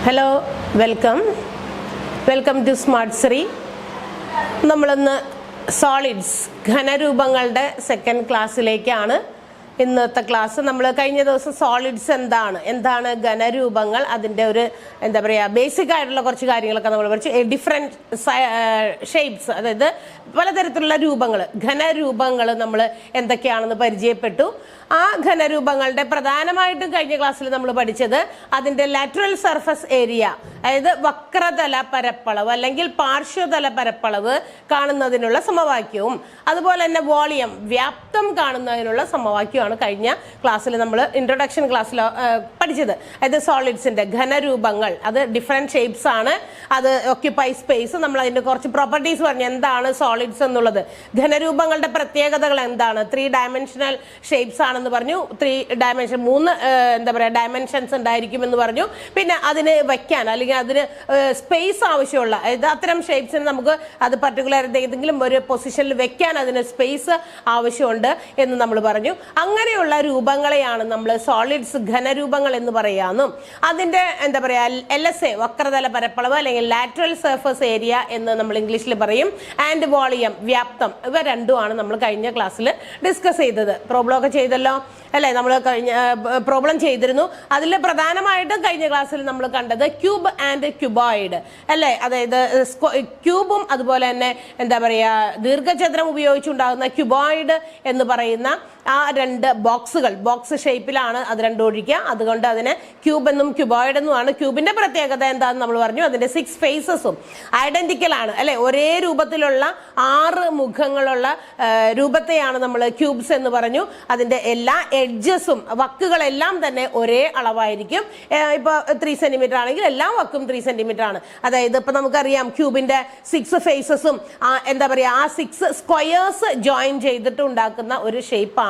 Hello, welcome to smart Sree. നമ്മളിന്ന് solids ഘനരൂപങ്ങളുടെ second ക്ലാസ്സിലേക്കാണ് ഇന്നത്തെ class. നമ്മൾ കഴിഞ്ഞ ദിവസം സോളിഡ്സ് എന്താണ് ഘനരൂപങ്ങൾ, അതിൻ്റെ ഒരു എന്താ പറയുക ബേസിക് ആയിട്ടുള്ള കുറച്ച് കാര്യങ്ങളൊക്കെ നമ്മൾ പഠിച്ചു. ഡിഫറെൻറ്റ് ഷേപ്സ്, അതായത് പലതരത്തിലുള്ള രൂപങ്ങൾ, ഘനരൂപങ്ങൾ നമ്മൾ എന്തൊക്കെയാണെന്ന് പരിചയപ്പെട്ടു. ആ ഘനരൂപങ്ങളുടെ പ്രധാനമായിട്ടും കഴിഞ്ഞ ക്ലാസ്സിൽ നമ്മൾ പഠിച്ചത് അതിൻ്റെ ലാറ്ററൽ സർഫസ് ഏരിയ, അതായത് വക്രതല പരപ്പളവ് അല്ലെങ്കിൽ പാർശ്വതല പരപ്പളവ് കാണുന്നതിനുള്ള സമവാക്യവും അതുപോലെ തന്നെ വോളിയം വ്യാപ്തം കാണുന്നതിനുള്ള സമവാക്യമാണ് കഴിഞ്ഞ ക്ലാസ്സിൽ നമ്മൾ ഇൻട്രൊഡക്ഷൻ ക്ലാസ്സിൽ പഠിച്ചത്. അതായത് സോളിഡ്സിന്റെ ഘനരൂപങ്ങൾ, അത് ഡിഫറെന്റ് ഷേപ്സ് ആണ്, അത് ഓക്യുപ്പൈ സ്പേസ്, നമ്മൾ അതിന്റെ കുറച്ച് പ്രോപ്പർട്ടീസ് പറഞ്ഞു. എന്താണ് സോളിഡ്സ് എന്നുള്ളത്, ഘനരൂപങ്ങളുടെ പ്രത്യേകതകൾ എന്താണ്, 3 ഡയമെൻഷനൽ ഷേപ്സ് ആണെന്ന് പറഞ്ഞു. 3 ഡയമെൻഷൻ, 3 എന്താ പറയുക ഡയമെൻഷൻസ് ഉണ്ടായിരിക്കും എന്ന് പറഞ്ഞു. പിന്നെ അതിന് വയ്ക്കാൻ അല്ലെങ്കിൽ അതിന് സ്പേസ് ആവശ്യമുള്ള, അതായത് അത്തരം ഷേപ്സിന് നമുക്ക് അത് പർട്ടിക്കുലർ ഏതെങ്കിലും ഒരു പൊസിഷനിൽ വെക്കാൻ അതിന് സ്പേസ് ആവശ്യമുണ്ട് എന്ന് നമ്മൾ പറഞ്ഞു. അങ്ങനെയുള്ള രൂപങ്ങളെയാണ് നമ്മൾ സോളിഡ്സ് ഘനരൂപങ്ങൾ എന്ന് പറയാമെന്നും അതിന്റെ എന്താ പറയുക LSA വക്രതല പരപ്പളവ് അല്ലെങ്കിൽ ലാറ്ററൽ സർഫസ് ഏരിയ എന്ന് നമ്മൾ ഇംഗ്ലീഷിൽ പറയും. ആൻഡ് വോളിയം വ്യാപ്തം, ഇവ രണ്ടുമാണ് നമ്മൾ കഴിഞ്ഞ ക്ലാസ്സിൽ ഡിസ്കസ് ചെയ്തത്. പ്രോബ്ലം ഒക്കെ ചെയ്തല്ലോ അല്ലേ? നമ്മൾ കഴിഞ്ഞ പ്രോബ്ലം ചെയ്തിരുന്നു. അതിൽ പ്രധാനമായിട്ടും കഴിഞ്ഞ ക്ലാസ്സിൽ നമ്മൾ കണ്ടത് ക്യൂബ് ആൻഡ് ക്യൂബോയിഡ് അല്ലേ? അതായത് ക്യൂബും അതുപോലെ തന്നെ എന്താ പറയുക ദീർഘചതുരം ഉപയോഗിച്ചുണ്ടാകുന്ന ക്യൂബോയിഡ് എന്ന് പറയുന്ന ആ 2 ബോക്സുകൾ, ബോക്സ് ഷേപ്പിലാണ് അത് രണ്ടും ഒഴിക്കുക. അതുകൊണ്ട് അതിന് ക്യൂബ് എന്നും ക്യൂബോയിഡ് എന്നുമാണ്. ക്യൂബിന്റെ പ്രത്യേകത എന്താണെന്ന് നമ്മൾ പറഞ്ഞു, അതിന്റെ 6 ഫേസസും ഐഡന്റിക്കൽ ആണ് അല്ലെ? ഒരേ രൂപത്തിലുള്ള 6 മുഖങ്ങളുള്ള രൂപത്തെയാണ് നമ്മൾ ക്യൂബ്സ് എന്ന് പറഞ്ഞു. അതിന്റെ എല്ലാ എഡ്ജസും വക്കുകളെല്ലാം തന്നെ ഒരേ അളവായിരിക്കും. ഇപ്പൊ 3 സെന്റിമീറ്റർ ആണെങ്കിൽ എല്ലാ വക്കും 3 സെന്റിമീറ്റർ ആണ്. അതായത് ഇപ്പൊ നമുക്കറിയാം ക്യൂബിന്റെ 6 ഫേസസും എന്താ പറയാ ആ 6 സ്ക്വയേഴ്സ് ജോയിൻ ചെയ്തിട്ട് ഉണ്ടാക്കുന്ന ഒരു ഷേപ്പാണ്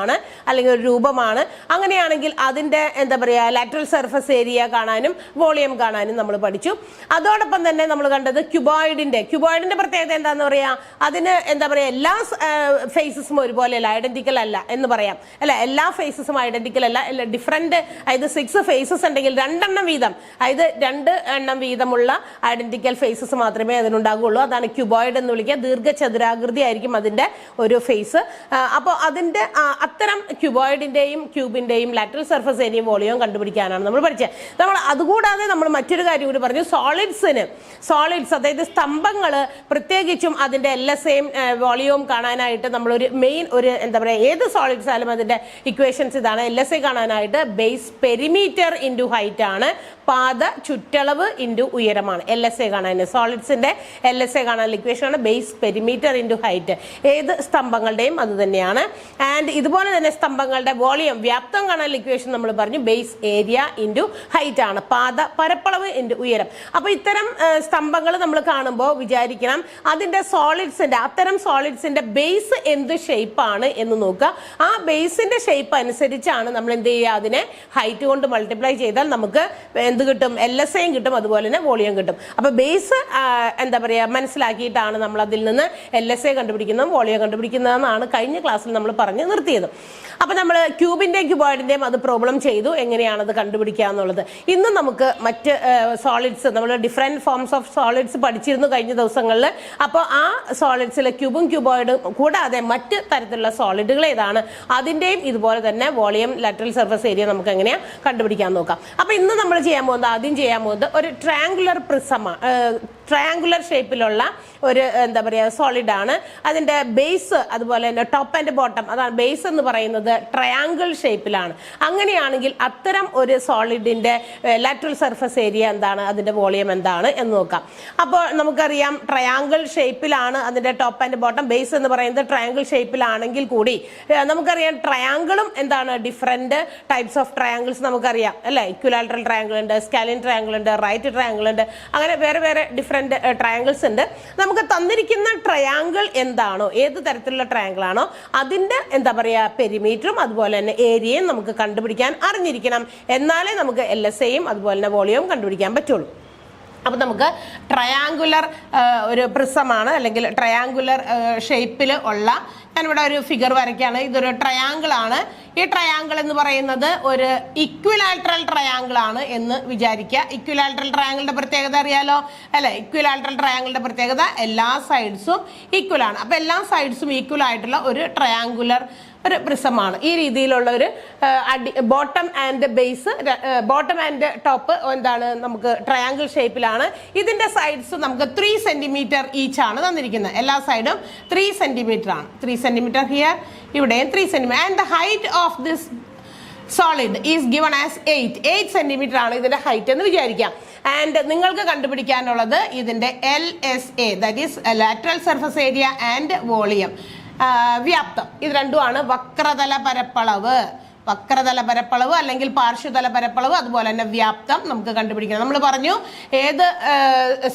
അല്ലെങ്കിൽ ഒരു രൂപമാണ്. അങ്ങനെയാണെങ്കിൽ അതിന്റെ എന്താ പറയാ ലാറ്ററൽ സർഫസ് ഏരിയ കാണാനും വോളിയം കാണാനും നമ്മൾ പഠിച്ചു. അതോടൊപ്പം തന്നെ നമ്മൾ കണ്ടത് ക്യൂബോയിഡിന്റെ പ്രത്യേകത എന്താന്ന് പറയാ, അതിന് എന്താ പറയാ എല്ലാ ഫേസസും ഒരുപോലെ അല്ല, ഐഡന്റിക്കൽ അല്ല എന്ന് പറയാം അല്ലെ? എല്ലാ ഫേസസും ഐഡന്റിക്കൽ അല്ല, ഡിഫറെന്റ്. അതായത് 6 ഫേസസ് ഉണ്ടെങ്കിൽ 2 എണ്ണം വീതം, അതായത് 2 എണ്ണം വീതമുള്ള ഐഡന്റിക്കൽ ഫേസസ് മാത്രമേ അതിനുണ്ടാകുള്ളൂ. അതാണ് ക്യൂബോയിഡ് എന്ന് വിളിക്കുക. ദീർഘചതുരാകൃതി ആയിരിക്കും അതിന്റെ ഒരു ഫേസ്. അപ്പോൾ അതിന്റെ അത്തരം ക്യൂബോയിഡിന്റെയും ക്യൂബിന്റെയും ലാറ്ററൽ സർഫസ് ഏരിയയും വോളിയവും കണ്ടുപിടിക്കാനാണ് നമ്മൾ പഠിച്ചത്. നമ്മൾ അതുകൂടാതെ നമ്മൾ മറ്റൊരു കാര്യം കൂടി പറഞ്ഞു. സോളിഡ്സ് അതായത് സ്തംഭങ്ങൾ, പ്രത്യേകിച്ചും അതിന്റെ LSAയും വോളിയവും കാണാനായിട്ട് നമ്മളൊരു മെയിൻ ഒരു എന്താ പറയുക ഏത് സോളിഡ്സ് ആയാലും അതിന്റെ ഇക്വേഷൻസ് ഇതാണ്. LSA കാണാനായിട്ട് ബേസ് പെരിമീറ്റർ ഇൻറ്റു ഹൈറ്റ് ആണ്, പാദ ചുറ്റളവ് ഇൻറ്റു ഉയരമാണ് LSA കാണാൻ. സോളിഡ്സിന്റെ LSA കാണാനുള്ള ഇക്വേഷൻ ആണ് ബേസ് പെരിമീറ്റർ ഇൻറ്റു ഹൈറ്റ്. ഏത് സ്തംഭങ്ങളുടെയും അത് തന്നെയാണ്. ആൻഡ് ഇതുപോലെ തന്നെ സ്തംഭങ്ങളുടെ വോളിയം വ്യാപ്തം കാണാനുള്ള ഇക്വേഷൻ നമ്മൾ പറഞ്ഞു ബേസ് ഏരിയ ഇൻറ്റു ഹൈറ്റ് ആണ്, പാദ പരപ്പളവ് ഇൻറ്റു ഉയരം. അപ്പൊ ഇത്തരം സ്തംഭങ്ങൾ നമ്മൾ കാണുമ്പോൾ വിചാരിക്കണം അതിന്റെ അത്തരം സോളിഡ്സിന്റെ ബേസ് എന്ത് ഷേപ്പാണ് എന്ന് നോക്കുക. ആ ബേസിന്റെ ഷേപ്പ് അനുസരിച്ചാണ് നമ്മൾ എന്ത് ചെയ്യുക, അതിനെ ഹൈറ്റ് കൊണ്ട് മൾട്ടിപ്ലൈ ചെയ്താൽ നമുക്ക് എന്ത് കിട്ടും, LSAയും കിട്ടും, അതുപോലെ തന്നെ വോളിയം കിട്ടും. അപ്പൊ ബേസ് എന്താ പറയാ മനസ്സിലാക്കിയിട്ടാണ് നമ്മൾ അതിൽ നിന്ന് LSA കണ്ടുപിടിക്കുന്നതും വോളിയം കണ്ടുപിടിക്കുന്നതെന്നാണ് കഴിഞ്ഞ ക്ലാസ്സിൽ നമ്മൾ പറഞ്ഞു നിർത്തിയത്. അപ്പൊ നമ്മൾ ക്യൂബിന്റെയും ക്യൂബോയിഡിന്റെയും അത് പ്രോബ്ലം ചെയ്തു, എങ്ങനെയാണ് അത് കണ്ടുപിടിക്കുക എന്നുള്ളത്. ഇന്ന് നമുക്ക് മറ്റ് സോളിഡ്സ്, നമ്മൾ ഡിഫറെന്റ് ഫോംസ് ഓഫ് സോളിഡ്സ് പഠിച്ചിരുന്നു കഴിഞ്ഞ ദിവസങ്ങളിൽ. അപ്പോൾ ആ സോളിഡ്സിലെ ക്യൂബും ക്യൂബോയിഡും കൂടാതെ മറ്റ് തരത്തിലുള്ള സോളിഡുകൾ ഏതാണ്, അതിന്റെയും ഇതുപോലെ തന്നെ വോളിയം ലാറ്ററൽ സർഫസ് ഏരിയ നമുക്ക് എങ്ങനെയാണ് കണ്ടുപിടിക്കാൻ നോക്കാം. അപ്പൊ ഇന്ന് നമ്മൾ ആദ്യം ചെയ്യാൻ പോകുന്നത് ഒരു ട്രയാങ്കുലർ ഷേപ്പിലുള്ള ഒരു എന്താ പറയുക സോളിഡ് ആണ്. അതിന്റെ ബേസ് അതുപോലെ തന്നെ ടോപ്പ് ആൻഡ് ബോട്ടം, അതാണ് ബേസ് എന്ന് പറയുന്നത് ട്രയാങ്കിൾ ഷേപ്പിലാണ്. അങ്ങനെയാണെങ്കിൽ അത്തരം ഒരു സോളിഡിന്റെ ലാറ്ററൽ സർഫസ് ഏരിയ എന്താണ്, അതിന്റെ വോളിയം എന്താണ് എന്ന് നോക്കാം. അപ്പോൾ നമുക്കറിയാം ട്രയാങ്കിൾ ഷേപ്പിലാണ് അതിന്റെ ടോപ്പ് ആൻഡ് ബോട്ടം. ബേസ് എന്ന് പറയുന്നത് ട്രയാങ്കിൾ ഷേപ്പിലാണെങ്കിൽ കൂടി നമുക്കറിയാം ട്രയാങ്കിളും എന്താണ് ഡിഫറെന്റ് ടൈപ്സ് ഓഫ് ട്രയാങ്കിൾസ് നമുക്കറിയാം അല്ലെ? ഇക്വിലാറ്ററൽ ട്രയാങ്കിൾ ഉണ്ട്, സ്കാലിൻ ട്രയാങ്കിൾ ഉണ്ട്, റൈറ്റ് ട്രയാങ്കിൾ ഉണ്ട്, അങ്ങനെ വേറെ ഡിഫറെന്റ് ട്രയാങ്കിൾസ് ഉണ്ട്. നമുക്ക് തന്നിരിക്കുന്ന ട്രയാങ്കിൾ എന്താണോ, ഏത് തരത്തിലുള്ള ട്രയാങ്കിൾ ആണോ അതിന്റെ എന്താ പറയാ പെരിമീറ്ററും അതുപോലെ തന്നെ ഏരിയയും നമുക്ക് കണ്ടുപിടിക്കാൻ അറിഞ്ഞിരിക്കണം. എന്നാലേ നമുക്ക് LSAയും അതുപോലെ തന്നെ വോളിയവും കണ്ടുപിടിക്കാൻ പറ്റുള്ളൂ. അപ്പോൾ നമുക്ക് ട്രയാങ്കുലർ ഒരു പ്രിസമാണ്, അല്ലെങ്കിൽ ട്രയാങ്കുലർ ഷേപ്പിൽ ഉള്ള, ഞാനിവിടെ ഒരു ഫിഗർ വരയ്ക്കുകയാണ്. ഇതൊരു ട്രയാങ്കിൾ ആണ്. ഈ ട്രയാങ്കിൾ എന്ന് പറയുന്നത് ഒരു ഇക്വിലാറ്ററൽ ട്രയാങ്കിൾ ആണ് എന്ന് വിചാരിക്കുക. ഇക്വിലാറ്ററൽ ട്രയാങ്കിളിന്റെ പ്രത്യേകത അറിയാലോ അല്ലെ? ഇക്വിലാറ്ററൽ ട്രയാങ്കിളിന്റെ പ്രത്യേകത എല്ലാ സൈഡ്സും ഈക്വൽ ആണ്. അപ്പൊ എല്ലാ സൈഡ്സും ഈക്വൽ ആയിട്ടുള്ള ഒരു ട്രയാങ്കുലർ ഒരു പ്രിസമാണ്. ഈ രീതിയിലുള്ള ഒരു bottom and base, bottom and top എന്താണ് നമുക്ക് ട്രയാങ്കിൾ ഷേപ്പിലാണ്. ഇതിന്റെ സൈഡ്സ് നമുക്ക് 3 സെന്റിമീറ്റർ ഈച്ച് ആണ് തന്നിരിക്കുന്നത്. എല്ലാ സൈഡും 3 സെന്റിമീറ്റർ ആണ്. 3 സെന്റിമീറ്റർ ഹിയർ, ഇവിടെയും 3 centimetre. And the height of this solid is given as 8 centimetre ആണ് ഇതിന്റെ ഹൈറ്റ് എന്ന് വിചാരിക്കാം. ആൻഡ് നിങ്ങൾക്ക് കണ്ടുപിടിക്കാനുള്ളത് ഇതിന്റെ LSA, that is lateral surface area and volume, വ്യാപ്തം. ഇത് രണ്ടുമാണ് വക്രതല പരപ്പളവ്. വക്രതല പരപ്പളവ് അല്ലെങ്കിൽ പാർശ്വതല പരപ്പളവ്, അതുപോലെ തന്നെ വ്യാപ്തം നമുക്ക് കണ്ടുപിടിക്കണം. നമ്മൾ പറഞ്ഞു ഏത്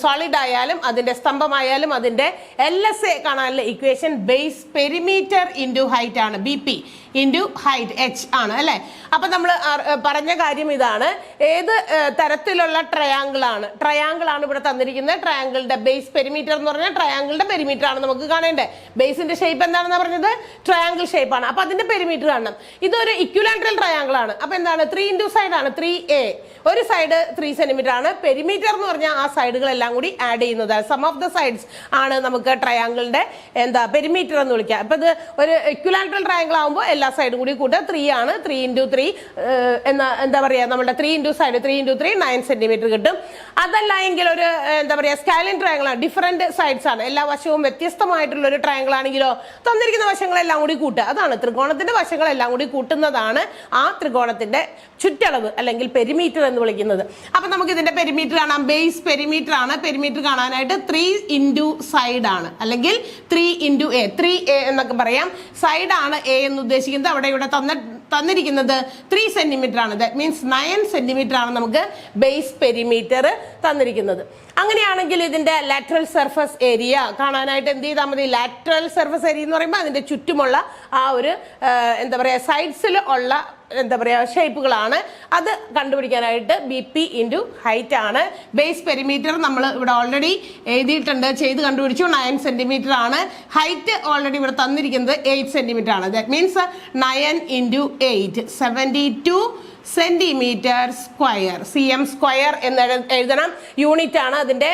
സോളിഡ് ആയാലും അതിന്റെ സ്തംഭമായാലും അതിന്റെ LSA കാണാനുള്ള equation base perimeter into height ആണ്. BP ഇൻറ്റു ഹൈറ്റ് H ആണ് അല്ലെ? അപ്പൊ നമ്മൾ പറഞ്ഞ കാര്യം ഇതാണ്, ഏത് തരത്തിലുള്ള ട്രയാങ്കിൾ ആണ് ഇവിടെ തന്നിരിക്കുന്നത്. ട്രയാങ്കിളിന്റെ ബേസ് പെരിമീറ്റർ എന്ന് പറഞ്ഞാൽ ട്രയാങ്കിളിന്റെ പെരിമീറ്റർ ആണ് നമുക്ക് കാണേണ്ടത്. ബേസിന്റെ ഷേപ്പ് എന്താണെന്ന് പറഞ്ഞത് ട്രയാങ്കിൾ ഷേപ്പ് ആണ്. അപ്പൊ അതിന്റെ പെരിമീറ്റർ കാണണം. ഇതൊരു ഇക്വിലാറ്ററൽ ട്രയാങ്കിൾ ആണ്. അപ്പൊ എന്താണ് 3 ഇൻറ്റു സൈഡ് ആണ് 3A. ഒരു സൈഡ് 3 സെന്റിമീറ്റർ ആണ്. പെരിമീറ്റർ എന്ന് പറഞ്ഞാൽ ആ സൈഡുകളെല്ലാം കൂടി ആഡ് ചെയ്യുന്നത്, സം ഓഫ് ദ സൈഡ്സ് ആണ് നമുക്ക് ട്രയാങ്കിളിന്റെ പെരിമീറ്റർ എന്ന് വിളിക്കുക. അപ്പൊ ഇത് ഒരു ഇക്വിലാറ്ററൽ ട്രയാങ്കിൾ ആകുമ്പോൾ എല്ലാ സൈഡും കൂടി കൂട്ടുക 3 ആണ്. 3 ഇൻറ്റു 3 എന്താ പറയാ, നമ്മുടെ 3 ഇൻറ്റു സൈഡ് 3 ഇൻറ്റു 3 9 സെന്റിമീറ്റർ കിട്ടും. അതല്ല എങ്കിൽ ഒരു എന്താ പറയാ സ്കാലിൻ ട്രയാങ്കിൾ ആണ്. ഡിഫറെന്റ് സൈഡ്സ് ആണ്, എല്ലാ വശവും വ്യത്യസ്തമായിട്ടുള്ള ഒരു ട്രയാങ്കിൾ ആണെങ്കിലോ തന്നിരിക്കുന്ന വശങ്ങളെല്ലാം കൂടി കൂട്ടുക. അതാണ് ത്രികോണത്തിന്റെ വശങ്ങളെല്ലാം കൂടി കൂട്ടുന്നതാണ് ആ ത്രികോണത്തിന്റെ ചുറ്റളവ് അല്ലെങ്കിൽ പെരിമീറ്റർ എന്ന് വിളിക്കുന്നത്. അപ്പൊ നമുക്ക് ഇതിന്റെ പെരിമീറ്റർ കാണാം. ബേസ് പെരിമീറ്റർ ആണ്. പെരിമീറ്റർ കാണാനായിട്ട് 3 ഇൻറ്റു സൈഡ് ആണ്, അല്ലെങ്കിൽ 3 ഇൻറ്റു A, 3A എന്നൊക്കെ പറയാം. സൈഡ് ആണ് A എന്ന് ഉദ്ദേശിക്കുന്നത്. അവിടെ ഇവിടെ തന്നിരിക്കുന്നത് 3 സെന്റിമീറ്റർ ആണ്. ദാറ്റ് മീൻസ് 9 സെന്റിമീറ്റർ ആണ് നമുക്ക് ബേസ് പെരിമീറ്റർ തന്നിരിക്കുന്നത്. അങ്ങനെയാണെങ്കിൽ ഇതിന്റെ ലാറ്ററൽ സർഫസ് ഏരിയ കാണാനായിട്ട് എന്ത് ചെയ്താൽ മതി? ലാറ്ററൽ സർഫസ് ഏരിയ എന്ന് പറയുമ്പോൾ അതിന്റെ ചുറ്റുമുള്ള ആ ഒരു എന്താ പറയാ സൈഡ്സിൽ ഉള്ള എന്താ പറയാ ഷേപ്പുകളാണ്. അത് കണ്ടുപിടിക്കാനായിട്ട് BP ഇൻറ്റു ഹൈറ്റ് ആണ്. ബേസ് പെരിമീറ്റർ നമ്മൾ ഇവിടെ ഓൾറെഡി എഴുതിയിട്ടുണ്ട്, ചെയ്ത് കണ്ടുപിടിച്ചു. 9 സെന്റിമീറ്റർ ആണ്. ഹൈറ്റ് ഓൾറെഡി ഇവിടെ തന്നിരിക്കുന്നത് 8 സെന്റിമീറ്റർ ആണ്. That means 9 into 8 72 centimetre square. CM square എന്ന് എഴുതണം. യൂണിറ്റ് ആണ് അതിന്റെ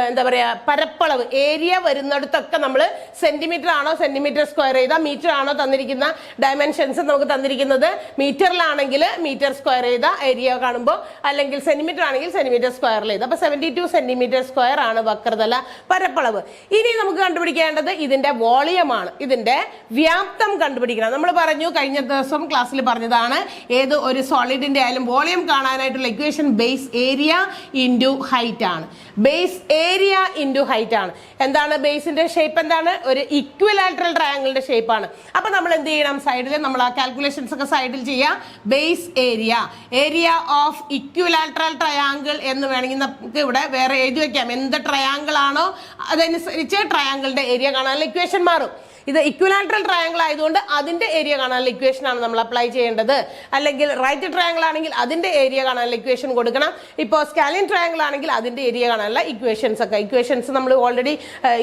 എന്താ പറയാ പരപ്പളവ്. ഏരിയ വരുന്നിടത്തൊക്കെ നമ്മൾ സെന്റിമീറ്റർ ആണോ സെന്റിമീറ്റർ സ്ക്വയർ ചെയ്താൽ, മീറ്റർ ആണോ തന്നിരിക്കുന്ന ഡയമെൻഷൻസ് നമുക്ക് തന്നിരിക്കുന്നത് മീറ്ററിലാണെങ്കിൽ മീറ്റർ സ്ക്വയർ ചെയ്ത ഏരിയ കാണുമ്പോൾ, അല്ലെങ്കിൽ സെന്റിമീറ്റർ ആണെങ്കിൽ സെന്റിമീറ്റർ സ്ക്വയറിൽ ചെയ്ത്. അപ്പൊ 72 സെന്റിമീറ്റർ സ്ക്വയർ ആണ് വക്രതല പരപ്പളവ്. ഇനി നമുക്ക് കണ്ടുപിടിക്കേണ്ടത് ഇതിന്റെ വോളിയമാണ്. ഇതിന്റെ വ്യാപ്തം കണ്ടുപിടിക്കണം. നമ്മൾ പറഞ്ഞു, കഴിഞ്ഞ ദിവസം ക്ലാസ്സിൽ പറഞ്ഞതാണ്, ഏത് ഒരു സോളിഡിന്റെ ആയാലും വോളിയം കാണാനായിട്ടുള്ള equation base area into height ആണ്. ബേസ് ഏരിയ ഇൻറ്റു ഹൈറ്റ് ആണ്. എന്താണ് ബേസിന്റെ ഷേപ്പ്? എന്താണ്? ഒരു ഇക്വിലാറ്ററൽ ട്രയാങ്കിളിന്റെ ഷേപ്പ് ആണ്. അപ്പൊ നമ്മൾ എന്ത് ചെയ്യണം? സൈഡിൽ നമ്മൾ ആ കാൽക്കുലേഷൻസ് ഒക്കെ സൈഡിൽ ചെയ്യാം. Base area of equilateral triangle എന്ന് വേണമെങ്കിൽ നമുക്ക് ഇവിടെ വേറെ എഴുതി വെക്കാം. എന്ത് ട്രയാങ്കിൾ ആണോ അതനുസരിച്ച് ട്രയാങ്കിളിന്റെ ഏരിയ കാണാനുള്ള ഇക്വേഷൻ മാറും. ഇത് ഇക്വിലാറ്ററൽ ട്രയാങ്കിൾ ആയതുകൊണ്ട് അതിന്റെ ഏരിയ കാണാനുള്ള ഇക്വേഷൻ ആണ് നമ്മൾ അപ്ലൈ ചെയ്യേണ്ടത്. അല്ലെങ്കിൽ റൈറ്റ് ട്രയാങ്കിൾ ആണെങ്കിൽ അതിന്റെ ഏരിയ കാണാനുള്ള ഇക്വേഷൻ കൊടുക്കണം. ഇപ്പോൾ സ്കാലിൻ ട്രയാങ്കിൾ ആണെങ്കിൽ അതിന്റെ ഏരിയ കാണാനുള്ള ഇക്വേഷൻസ് നമ്മൾ ഓൾറെഡി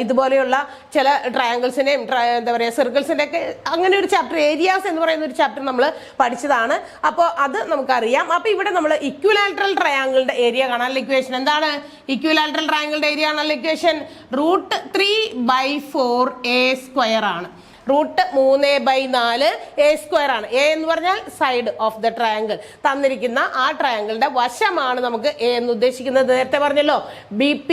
ഇതുപോലെയുള്ള ചില ട്രയാങ്കിൾസിന്റെയും എന്താ പറയുക സർക്കിൾസിന്റെ ഒക്കെ അങ്ങനെ ഒരു ചാപ്റ്റർ, ഏരിയാസ് എന്ന് പറയുന്ന ഒരു ചാപ്റ്റർ നമ്മൾ പഠിച്ചതാണ്. അപ്പോൾ അത് നമുക്കറിയാം. അപ്പൊ ഇവിടെ നമ്മൾ ഇക്വിലാറ്ററൽ ട്രയാങ്കിളിന്റെ ഏരിയ കാണാനുള്ള ഇക്വേഷൻ എന്താണ്? ഇക്വിലാറ്ററൽ ട്രയാങ്കിളിന്റെ ഏരിയ കാണാനുള്ള ഇക്വേഷൻ √3/4A² ആണ്. √3/4 A² ആണ്. A എന്ന് പറഞ്ഞാൽ സൈഡ് ഓഫ് ദ ട്രയാങ്കിൾ. തന്നിരിക്കുന്ന ആ ട്രയാങ്കിളിന്റെ വശമാണ് നമുക്ക് A എന്ന് ഉദ്ദേശിക്കുന്നത്. നേരത്തെ പറഞ്ഞല്ലോ BP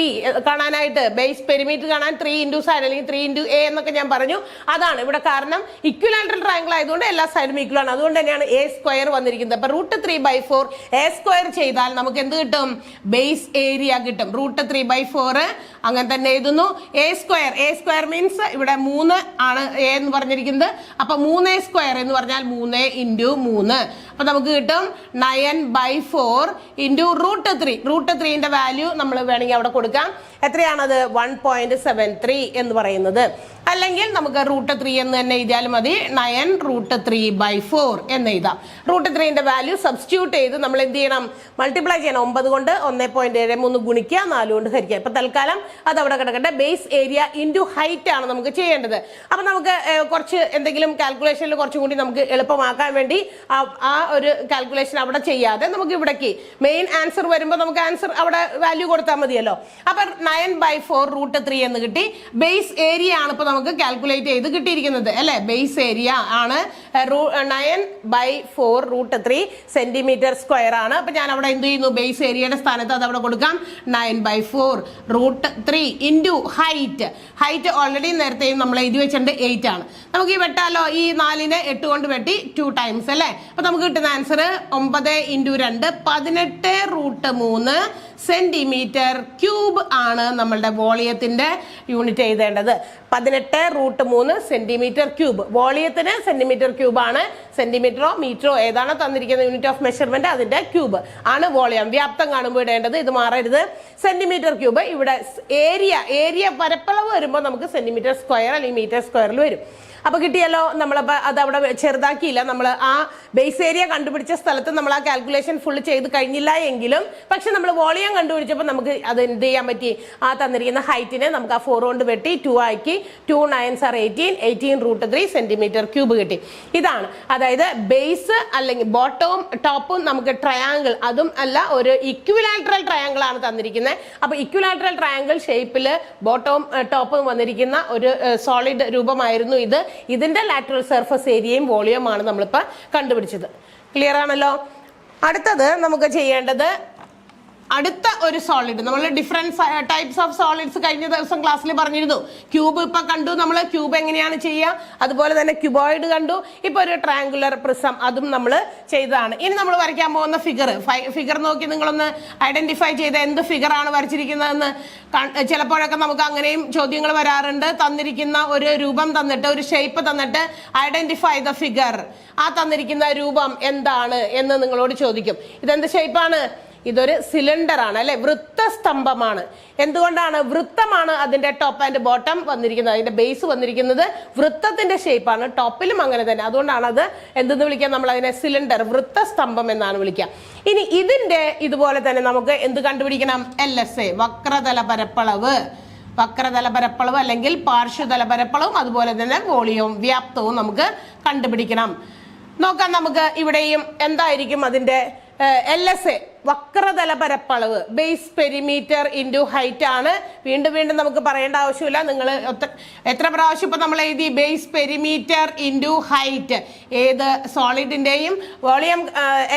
കാണാനായിട്ട് ബേസ് പെരിമീറ്റർ കാണാൻ 3 ഇൻറ്റു സൈഡ് അല്ലെങ്കിൽ 3 ഇൻറ്റു A എന്നൊക്കെ ഞാൻ പറഞ്ഞു. അതാണ് ഇവിടെ കാരണം. ഇക്വിലാറ്ററൽ ട്രയാങ്കിൾ ആയതുകൊണ്ട് എല്ലാ സൈഡും ഈക്വൽ ആണ്. അതുകൊണ്ട് തന്നെയാണ് A² വന്നിരിക്കുന്നത്. അപ്പൊ √3/4 A² ചെയ്താൽ നമുക്ക് എന്ത് കിട്ടും? ബേസ് ഏരിയ കിട്ടും. √3/4 അങ്ങനെ തന്നെ എഴുതുന്നു. A² മീൻസ് ഇവിടെ 3 ആണ് A എന്ന് പറഞ്ഞിരിക്കുന്നത്. അപ്പൊ 3A² എന്ന് പറഞ്ഞാൽ 3 ഇൻറ്റു 3. അപ്പൊ നമുക്ക് കിട്ടും 9/4 ഇൻറ്റു √3. √3ന്റെ വാല്യൂ നമ്മൾ വേണമെങ്കിൽ അവിടെ കൊടുക്കാം. എത്രയാണത്? 1.73 എന്ന് പറയുന്നത്. അല്ലെങ്കിൽ നമുക്ക് √3 എന്ന് തന്നെ എഴുതിയാലും മതി. 9√3/4 എന്ന് എഴുതാം. √3ന്റെ വാല്യൂ സബ്സ്റ്റിറ്റ്യൂട്ട് ചെയ്ത് നമ്മൾ എന്ത് ചെയ്യണം? മൾട്ടിപ്ലൈ ചെയ്യണം. 9 കൊണ്ട് 1.73 ഗുണിക്കുക, 4 കൊണ്ട് ഹരിക്കുക. ഇപ്പൊ തൽക്കാലം അത് അവിടെ കിടക്കട്ടെ. ബേസ് ഏരിയ ഇൻറ്റു ഹൈറ്റ് ആണ് നമുക്ക് ചെയ്യേണ്ടത്. അപ്പൊ നമുക്ക് കുറച്ച് എന്തെങ്കിലും കാൽക്കുലേഷനിൽ കുറച്ചും കൂടി നമുക്ക് എളുപ്പമാക്കാൻ വേണ്ടി ആ ഒരു കാൽക്കുലേഷൻ അവിടെ ചെയ്യാതെ നമുക്ക് ഇവിടേക്ക് മെയിൻ ആൻസർ വരുമ്പോൾ നമുക്ക് ആൻസർ അവിടെ വാല്യൂ കൊടുത്താൽ മതിയല്ലോ. അപ്പൊ 9/4 √3 എന്ന് കിട്ടി. ബേസ് ഏരിയ ആണ് ഇപ്പൊ നമുക്ക് കാൽക്കുലേറ്റ് ചെയ്ത് കിട്ടിയിരിക്കുന്നത് അല്ലെ. ബേസ് ഏരിയ ആണ് 9/4 √3 സെന്റിമീറ്റർ സ്ക്വയർ ആണ്. അപ്പൊ ഞാൻ അവിടെ എന്ത് ചെയ്യുന്നു? ബേസ് ഏരിയയുടെ സ്ഥാനത്ത് അത് അവിടെ കൊടുക്കാം. 9/4 √3 ഇൻറ്റു ഹൈറ്റ്. ഹൈറ്റ് ഓൾറെഡി നേരത്തെ നമ്മൾ എഴുതി വെച്ചിട്ടുണ്ട് 8 ആണ്. നമുക്ക് ഈ വെട്ടാലോ? ഈ 4നെ 8 കൊണ്ട് വെട്ടി 2 ടൈംസ് അല്ലെ. അപ്പൊ നമുക്ക് കിട്ടുന്ന ആൻസർ 9 × 2 18√3 സെന്റിമീറ്റർ ക്യൂബ് ആണ് നമ്മളുടെ വോളിയത്തിന്റെ യൂണിറ്റ് എഴുതേണ്ടത്. 18√3 സെന്റിമീറ്റർ ക്യൂബ്. വോളിയത്തിന് സെന്റിമീറ്റർ ക്യൂബ് ആണ്. സെന്റിമീറ്ററോ മീറ്ററോ ഏതാണോ തന്നിരിക്കുന്ന യൂണിറ്റ് ഓഫ് മെഷർമെന്റ് അതിന്റെ ക്യൂബ് ആണ് വോളിയം. വ്യാപ്തം കാണുമ്പോൾ ഇടേണ്ടത്, ഇത് മാറരുത്. Centimetre cube. ഇവിടെ ഏരിയ പരപ്പളവ് വരുമ്പോൾ നമുക്ക് സെന്റിമീറ്റർ സ്ക്വയർ അല്ലെങ്കിൽ മീറ്റർ സ്ക്വയറിൽ വരും. അപ്പൊ കിട്ടിയല്ലോ. നമ്മളപ്പോ അത് അവിടെ ചെറുതാക്കിയില്ല. നമ്മൾ ആ ബേസ് ഏരിയ കണ്ടുപിടിച്ച സ്ഥലത്ത് നമ്മൾ ആ കാൽക്കുലേഷൻ ഫുൾ ചെയ്ത് കഴിഞ്ഞില്ല എങ്കിലും പക്ഷെ നമ്മൾ വോളിയം കണ്ടുപിടിച്ചപ്പോൾ നമുക്ക് അത് എന്ത് ചെയ്യാൻ പറ്റി? ആ തന്നിരിക്കുന്ന ഹൈറ്റിനെ നമുക്ക് ആ 4 കൊണ്ട് വെട്ടി 2 ആക്കി. 2 9s are 18 സെന്റിമീറ്റർ ക്യൂബ് കിട്ടി. ഇതാണ് അതായത് ബേസ് അല്ലെങ്കിൽ ബോട്ടവും ടോപ്പും നമുക്ക് ട്രയാങ്കിൾ, അതും അല്ല ഒരു ഇക്വിലാറ്ററൽ ട്രയാങ്കിൾ ആണ് തന്നിരിക്കുന്നത്. അപ്പൊ ഇക്വിലാറ്ററൽ ട്രയാങ്കിൾ ഷേപ്പിൽ ബോട്ടവും ടോപ്പും വന്നിരിക്കുന്ന ഒരു സോളിഡ് രൂപമായിരുന്നു ഇത്. ഇതിന്റെ ലാറ്ററൽ സർഫസ് ഏരിയയും വോളിയമാണ് നമ്മളിപ്പോ കണ്ടുപിടിച്ചത്. ക്ലിയർ ആണല്ലോ. അടുത്തത് നമുക്ക് ചെയ്യേണ്ടത് അടുത്ത ഒരു സോളിഡ്. നമ്മൾ ഡിഫറെന്റ് ടൈപ്സ് ഓഫ് സോളിഡ്സ് കഴിഞ്ഞ ദിവസം ക്ലാസ്സിൽ പറഞ്ഞിരുന്നു. ക്യൂബ് ഇപ്പൊ കണ്ടു നമ്മൾ. ക്യൂബ് എങ്ങനെയാണ് ചെയ്യുക, അതുപോലെ തന്നെ ക്യൂബോയിഡ് കണ്ടു. ഇപ്പൊ ഒരു ട്രയാങ്കുലർ പ്രിസം അതും നമ്മൾ ചെയ്തതാണ്. ഇനി നമ്മൾ വരയ്ക്കാൻ പോകുന്ന ഫിഗർ നോക്കി നിങ്ങളൊന്ന് ഐഡന്റിഫൈ ചെയ്ത് എന്ത് ഫിഗർ ആണ് വരച്ചിരിക്കുന്നതെന്ന്. ചിലപ്പോഴൊക്കെ നമുക്ക് അങ്ങനെയും ചോദ്യങ്ങൾ വരാറുണ്ട്. തന്നിരിക്കുന്ന ഒരു രൂപം തന്നിട്ട്, ഒരു ഷേപ്പ് തന്നിട്ട് ഐഡന്റിഫൈ ദ ഫിഗർ. ആ തന്നിരിക്കുന്ന രൂപം എന്താണ് എന്ന് നിങ്ങളോട് ചോദിക്കും. ഇതെന്ത് ഷേപ്പാണ്? ഇതൊരു സിലിണ്ടർ ആണ് അല്ലെ, വൃത്തസ്തംഭമാണ്. എന്തുകൊണ്ടാണ്? വൃത്തമാണ് അതിന്റെ ടോപ്പ് ആൻഡ് ബോട്ടം വന്നിരിക്കുന്നത്. അതിന്റെ ബേസ് വന്നിരിക്കുന്നത് വൃത്തത്തിന്റെ ഷേപ്പാണ്. ടോപ്പിലും അങ്ങനെ തന്നെ. അതുകൊണ്ടാണ് അത് എന്തെന്ന് വിളിക്കുക? നമ്മൾ അതിനെ സിലിണ്ടർ, വൃത്തസ്തംഭം എന്നാണ് വിളിക്കുക. ഇനി ഇതിന്റെ ഇതുപോലെ തന്നെ നമുക്ക് എന്ത് കണ്ടുപിടിക്കണം? LSA, വക്രതല പരപ്പളവ് അല്ലെങ്കിൽ പാർശ്വതല പരപ്പളവും അതുപോലെ തന്നെ വോളിയവും വ്യാപ്തവും നമുക്ക് കണ്ടുപിടിക്കണം. നോക്കാം നമുക്ക് ഇവിടെയും എന്തായിരിക്കും അതിന്റെ LSA, വക്രതല പരപ്പളവ്. ബേസ് പെരിമീറ്റർ ഇൻറ്റു ഹൈറ്റ് ആണ്. വീണ്ടും നമുക്ക് പറയേണ്ട ആവശ്യമില്ല. നിങ്ങൾ എത്ര പ്രാവശ്യം ഇപ്പൊ നമ്മൾ എഴുതി? Base perimeter into height. ഏത് സോളിഡിന്റെയും വോളിയം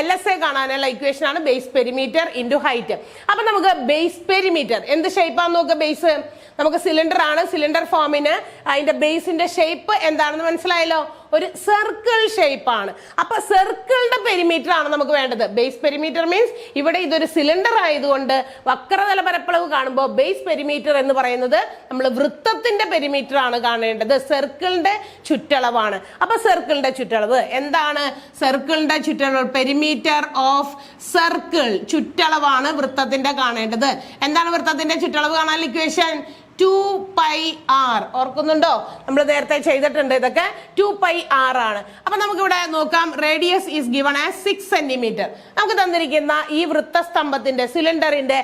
LSA കാണാനുള്ള ഇക്വേഷൻ ആണ് ബേസ് പെരിമീറ്റർ ഇൻറ്റു ഹൈറ്റ്. അപ്പൊ നമുക്ക് ബേസ് പെരിമീറ്റർ എന്ത് ഷേപ്പാന്ന് നോക്കുക. ബേസ് നമുക്ക് സിലിണ്ടർ ആണ്. സിലിണ്ടർ ഫോമിന് അതിന്റെ ബേസിന്റെ ഷേപ്പ് എന്താണെന്ന് മനസ്സിലായല്ലോ. ഒരു സർക്കിൾ ഷേപ്പ് ആണ്. അപ്പൊ സർക്കിളിന്റെ പെരിമീറ്റർ ആണ് നമുക്ക് വേണ്ടത്. ബേസ് പെരിമീറ്റർ മീൻസ് ഇവിടെ ഇതൊരു സിലിണ്ടർ ആയതുകൊണ്ട് വക്രതല പരപ്പളവ് കാണുമ്പോൾ ബേസ് പെരിമീറ്റർ എന്ന് പറയുന്നത് നമ്മൾ വൃത്തത്തിന്റെ പെരിമീറ്റർ ആണ് കാണേണ്ടത്. സർക്കിളിന്റെ ചുറ്റളവാണ്. അപ്പൊ സർക്കിളിന്റെ ചുറ്റളവ് എന്താണ്? സർക്കിളിന്റെ ചുറ്റളവ് പെരിമീറ്റർ ഓഫ് സർക്കിൾ, ചുറ്റളവാണ് വൃത്തത്തിന്റെ കാണേണ്ടത്. എന്താണ് വൃത്തത്തിന്റെ ചുറ്റളവ് കാണാൻ ഇക്വേഷൻ? 2πr. ഓർക്കുന്നുണ്ടോ? നമ്മൾ നേരത്തെ ചെയ്തിട്ടുണ്ട് ഇതൊക്കെ. 2πr ആണ്. അപ്പൊ നമുക്ക് ഇവിടെ നോക്കാം. Radius is given as 6 centimetre. നമുക്ക് തന്നിരിക്കുന്ന ഈ വൃത്തസ്തംഭത്തിന്റെ സിലിണ്ടറിന്റെ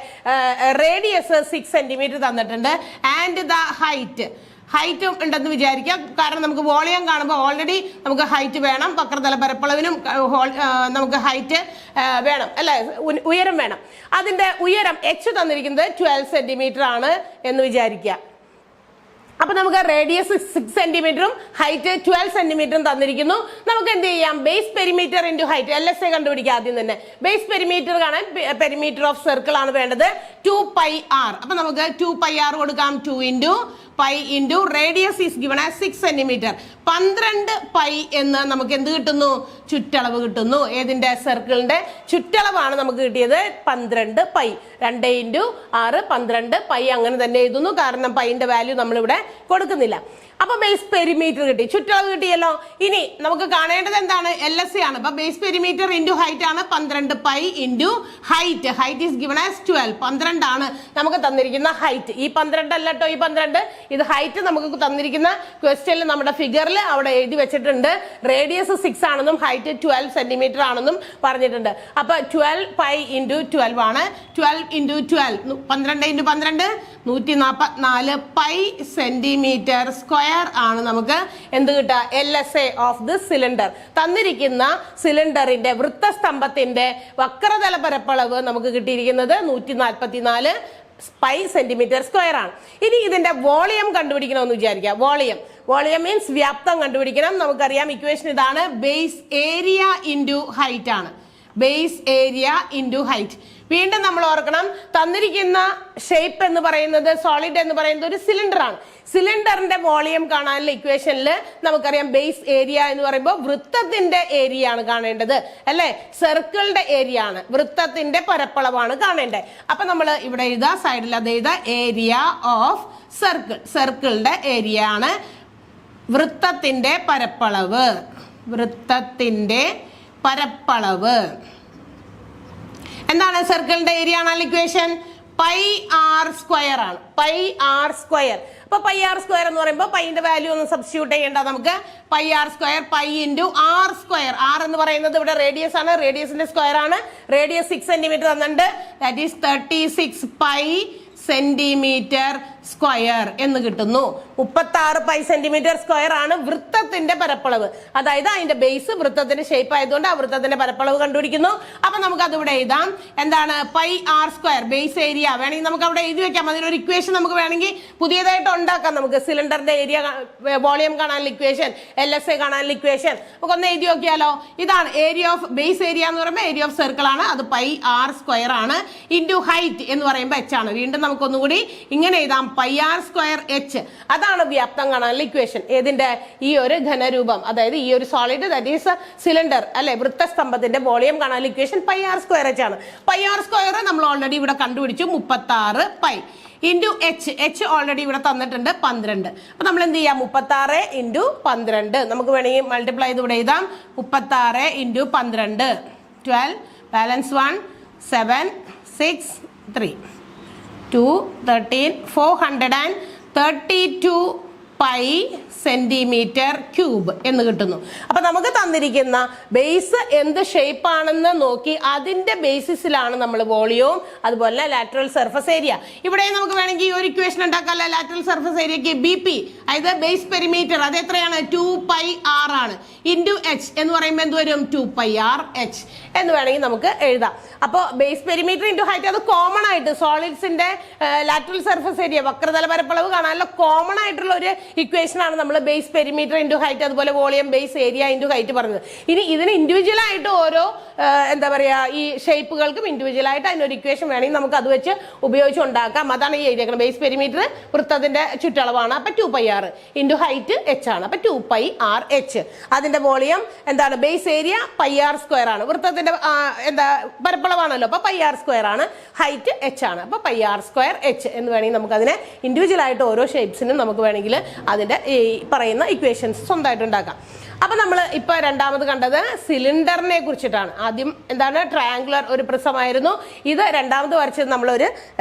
റേഡിയസ് 6 സെന്റിമീറ്റർ തന്നിട്ടുണ്ട്. ആൻഡ് ദ ഹൈറ്റും ഉണ്ടെന്ന് വിചാരിക്കാം. കാരണം നമുക്ക് വോളിയം കാണുമ്പോൾ ഓൾറെഡി നമുക്ക് ഹൈറ്റ് വേണം. വക്രതല പരപ്പളവിനും നമുക്ക് ഹൈറ്റ് വേണം അല്ലെ, ഉയരം വേണം. അതിന്റെ ഉയരം h തന്നിരിക്കുന്നത് 12 സെന്റിമീറ്റർ ആണ് എന്ന് വിചാരിക്കുക. അപ്പൊ നമുക്ക് റേഡിയസ് 6 സെന്റിമീറ്ററും ഹൈറ്റ് 12 സെന്റിമീറ്ററും തന്നിരിക്കുന്നു. നമുക്ക് എന്ത് ചെയ്യാം? Base perimeter into height, LSA കണ്ടുപിടിക്കുക ആദ്യം തന്നെ. ബേസ് പെരിമീറ്റർ കാണാൻ പെരിമീറ്റർ ഓഫ് സർക്കിൾ ആണ് വേണ്ടത്. 2πr. അപ്പൊ നമുക്ക് 2πr കൊടുക്കാം. 2 × pi into radius is given as 6 centimetre. 12 pi എന്ന് നമുക്ക് എന്ത് കിട്ടുന്നു? ചുറ്റളവ് കിട്ടുന്നു. ഏതിന്റെ? സർക്കിളിന്റെ ചുറ്റളവാണ് നമുക്ക് കിട്ടിയത് 12 പൈ. 2 ഇൻറ്റു 6 12 പൈ അങ്ങനെ തന്നെ എഴുതുന്നു, കാരണം പൈന്റെ വാല്യൂ നമ്മളിവിടെ കൊടുക്കുന്നില്ല. അപ്പൊ ബേസ് പെരിമീറ്റർ കിട്ടി, ചുറ്റളവ് കിട്ടിയല്ലോ. ഇനി നമുക്ക് കാണേണ്ടത് എന്താണ്? LSA ആണ്. അപ്പൊ ബേസ് പെരിമീറ്റർ ഇൻറ്റു ഹൈറ്റ് ആണ് 12 pi into height. Height is given as 12. 12 ആണ് നമുക്ക് തന്നിരിക്കുന്ന ഹൈറ്റ്. ഈ 12 അല്ല കേട്ടോ, ഈ 12 ഇത് ഹൈറ്റ് നമുക്ക് തന്നിരിക്കുന്ന ക്വസ്റ്റ്യനിൽ നമ്മുടെ ഫിഗറിൽ അവിടെ എഴുതി വെച്ചിട്ടുണ്ട്. റേഡിയസ് 6 ആണെന്നും ഹൈറ്റ് 12 സെന്റിമീറ്റർ ആണെന്നും പറഞ്ഞിട്ടുണ്ട്. അപ്പൊ 12 പൈ ഇൻറ്റു 12 ആണ്. 12 into 12 12 into 12 144 pi centimetre square ആണ് നമുക്ക് എന്ത് കിട്ടുക? LSA of the cylinder. തന്നിരിക്കുന്ന സിലിണ്ടറിന്റെ വൃത്തസ്തംഭത്തിന്റെ വക്രതല പരപ്പളവ് നമുക്ക് കിട്ടിയിരിക്കുന്നത് 144 പൈ സെന്റിമീറ്റർ സ്ക്വയർ ആണ്. ഇനി ഇതിന്റെ വോളിയം കണ്ടുപിടിക്കണമെന്ന് വിചാരിക്കുക. വോളിയം മീൻസ് വ്യാപ്തം കണ്ടുപിടിക്കണം. നമുക്കറിയാം ഇക്വേഷൻ ഇതാണ്, ബേസ് ഏരിയ ഇൻറ്റു ഹൈറ്റ് ആണ്. Base area into height. വീണ്ടും നമ്മൾ ഓർക്കണം, തന്നിരിക്കുന്ന ഷേപ്പ് എന്ന് പറയുന്നത്, സോളിഡ് എന്ന് പറയുന്നത് ഒരു സിലിണ്ടർ ആണ്. സിലിണ്ടറിന്റെ വോളിയം കാണാനുള്ള ഇക്വേഷനിൽ നമുക്കറിയാം ബേസ് ഏരിയ എന്ന് പറയുമ്പോൾ വൃത്തത്തിന്റെ ഏരിയ ആണ് കാണേണ്ടത്, അല്ലെ? സർക്കിളിന്റെ ഏരിയ ആണ്, വൃത്തത്തിന്റെ പരപ്പളവാണ് കാണേണ്ടത്. അപ്പൊ നമ്മൾ ഇവിടെ എഴുതാ, സൈഡിൽ അത് എഴുതാ, ഏരിയ ഓഫ് സർക്കിൾ. സർക്കിളിന്റെ ഏരിയ ആണ് വൃത്തത്തിന്റെ പരപ്പളവ്. വൃത്തത്തിന്റെ പരപ്പളവ് എന്താണ്? സർക്കിളിന്റെ ഏരിയ ആണ് ഇക്വേഷൻ. പൈ ആർ സ്ക്വയർ ആണ്. Pi r square. അപ്പൊ പൈ ആർ സ്ക്വയർ എന്ന് പറയുമ്പോൾ പൈന്റെ വാല്യൂ ഒന്നും സബ്സ്റ്റിറ്റ്യൂട്ട് ചെയ്യേണ്ട, നമുക്ക് pi r square pi into r square. R എന്ന് പറയുന്നത് ഇവിടെ റേഡിയസ് ആണ്, റേഡിയസിന്റെ സ്ക്വയർ ആണ്. റേഡിയസ് 6 സെന്റിമീറ്റർ തന്നിട്ടുണ്ട്. That is 36 pi centimetre square എന്ന് കിട്ടുന്നു. 36 പൈ സെന്റിമീറ്റർ സ്ക്വയർ ആണ് വൃത്തത്തിന്റെ പരപ്പളവ്. അതായത് അതിന്റെ ബേസ് വൃത്തത്തിന്റെ ഷേപ്പ് ആയതുകൊണ്ട് ആ വൃത്തത്തിന്റെ പരപ്പളവ് കണ്ടുപിടിക്കുന്നു. അപ്പൊ നമുക്ക് അതിവിടെ എഴുതാം, എന്താണ്? Pi r square base area. വേണമെങ്കിൽ നമുക്ക് അവിടെ എഴുതി വെക്കാം. അതിനൊരു ഇക്വേഷൻ നമുക്ക് വേണമെങ്കിൽ പുതിയതായിട്ട് ഉണ്ടാക്കാം. നമുക്ക് സിലിണ്ടറിന്റെ ഏരിയ വോളിയം കാണാനുള്ള ഇക്വേഷൻ, LSA കാണാനുള്ള ഇക്വേഷൻ നമുക്ക് ഒന്ന് എഴുതി നോക്കിയാലോ. ഇതാണ് ഏരിയ ഓഫ് ബേസ് ഏരിയ എന്ന് പറയുമ്പോൾ ഏരിയ ഓഫ് സർക്കിൾ ആണ്, അത് പൈ ആർ സ്ക്വയർ ആണ്. ഇൻറ്റു ഹൈറ്റ് എന്ന് പറയുമ്പോൾ H ആണ്. വീണ്ടും നമുക്കൊന്നുകൂടി ഇങ്ങനെ എഴുതാം, പൈ ആർ സ്ക്വയർ H. അതാണ് വ്യാപ്തം കാണാനുള്ള ഇക്വേഷൻ. ഏതിന്റെ? ഈ ഒരു ഘനരൂപം, അതായത് ഈ ഒരു സോളിഡ്, ദാറ്റ് ഈസ് സിലിണ്ടർ, അല്ലെ? വൃത്തസ്തംഭത്തിന്റെ വോളിയം കാണാനുള്ള equation pi r square H ആണ്. പൈ ആർ സ്ക്വയർ നമ്മൾ ഓൾറെഡി ഇവിടെ കണ്ടുപിടിച്ചു, 36 പൈ ഇൻറ്റു H ഓൾറെഡി ഇവിടെ തന്നിട്ടുണ്ട് 12. അപ്പൊ നമ്മൾ എന്ത് ചെയ്യാം? 36 ഇൻറ്റു 12 നമുക്ക് വേണമെങ്കിൽ മൾട്ടിപ്ലൈ ചെയ്ത് ഇവിടെ എഴുതാം. 36 into 12 12 balance 1 7 6 3 2 13 432 pi centimetre cube എന്ന് കിട്ടുന്നു. അപ്പൊ നമുക്ക് തന്നിരിക്കുന്ന ബേസ് എന്ത് ഷേപ്പ് ആണെന്ന് നോക്കി അതിന്റെ ബേസിസിലാണ് നമ്മൾ വോളിയവും അതുപോലെ ലാറ്ററൽ സർഫസ് ഏരിയ. ഇവിടെ നമുക്ക് വേണമെങ്കിൽ ഈ ഒരു ഇക്വേഷൻ ഉണ്ടാക്കാം. ലാറ്ററൽ സർഫസ് ഏരിയക്ക് BP, അതായത് ബേസ് പെരിമീറ്റർ, അത് എത്രയാണ്? 2 പൈ ആർ ആണ്. ഇൻറ്റു H എന്ന് പറയുമ്പോൾ എന്ത് വരും? 2 പൈ ആർ H എന്ന് വേണമെങ്കിൽ നമുക്ക് എഴുതാം. അപ്പോൾ ബേസ് പെരിമീറ്റർ ഇൻറ്റു ഹൈറ്റ്, അത് കോമൺ ആയിട്ട് സോളിഡ്സിന്റെ ലാറ്ററൽ സർഫസ് ഏരിയ വക്രതല പരപ്പളവ് കാണാനുള്ള കോമൺ ആയിട്ടുള്ള ഒരു ഇക്വേഷൻ ആണ് നമ്മൾ ബേസ് പെരിമീറ്റർ ഇൻറ്റു ഹൈറ്റ് അതുപോലെ volume base area into height പറഞ്ഞത്. ഇനി ഇതിന് ഇൻഡിവിജ്വൽ ആയിട്ട് ഓരോ എന്താ പറയുക, ഈ ഷേപ്പുകൾക്കും ഇൻഡിവിജ്വൽ ആയിട്ട് അതിനൊരു ഇക്വേഷൻ വേണമെങ്കിൽ നമുക്ക് അത് വെച്ച് ഉപയോഗിച്ച് ഉണ്ടാക്കാം. അതാണ് ഈ എഴുതിയേക്കുന്നത്. ബേസ് പെരിമീറ്റർ വൃത്തത്തിന്റെ ചുറ്റളവാണ്. അപ്പൊ 2 pi r into height H ആണ്. അപ്പൊ 2 പൈ ആർ H. അതിന്റെ വോളിയം എന്താണ്? Base area pi r square ആണ്. വൃത്തത്തിന്റെ എന്താ പരപ്പളവാണല്ലോ, അപ്പൊ പൈ ആർ സ്ക്വയർ ആണ്. ഹൈറ്റ് H ആണ്. അപ്പൊ പൈ ആർ സ്ക്വയർ H എന്ന് വേണമെങ്കിൽ നമുക്ക് അതിനെ ഇൻഡിവിജ്വൽ ആയിട്ട് ഓരോ ഷേപ്സിനും നമുക്ക് വേണമെങ്കിൽ അതിന്റെ ഈ പറയുന്ന ഇക്വേഷൻസ് സ്വന്തമായിട്ട് ഉണ്ടാക്കാം. അപ്പൊ നമ്മൾ ഇപ്പൊ രണ്ടാമത് കണ്ടത് സിലിണ്ടറിനെ കുറിച്ചിട്ടാണ്. ആദ്യം എന്താണ്? ട്രയാങ്കുലർ ഒരു പ്രിസമായിരുന്നു. ഇത് രണ്ടാമത് വരച്ചത് നമ്മളൊരു